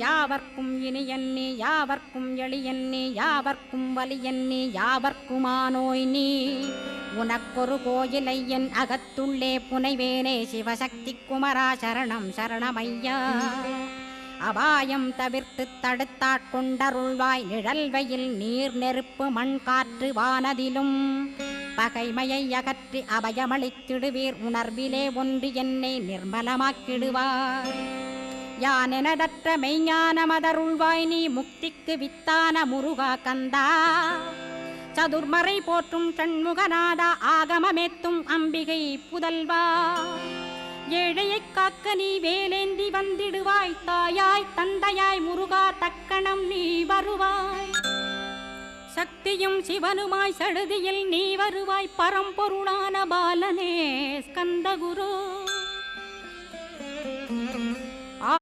யாவர்க்கும் இனியன்னி யாவர்க்கும் எளியன்னி யாவர்க்கும் வலியன்னி யாவர்க்குமானோய் நீ உனக்கொரு கோயிலை என் அகத்துள்ளே புனைவேனே சிவசக்தி குமரா சரணம் சரணமையா அபாயம் தவிர்த்து தடுத்தாட்கொண்டருள்வாய் நிழல்வையில் நீர் நெருப்பு மண் காற்று வானதிலும் பகைமையை அகற்றி அபயமளித்திடுவீர் உணர்விலே ஒன்று என்னை நிர்மலமாக்கிடுவார் யானெனதற்ற மெய்ஞானமதருள்வாய் நீ முக்திக்கு வித்தான முருகா கந்தா சதுர்மறை போற்றும் சண்முகநாதா ஆகமமேத்தும் அம்பிகை புதல்வா ஏழையை காக்க நீ வேலேந்தி வந்திடுவாய் தாயாய் தந்தையாய் முருகா தக்கணம் நீ வருவாய் சக்தியும் சிவனுமாய் சடுதியில் நீ வருவாய் பரம்பொருளான பாலனே ஸ்கந்தகுரு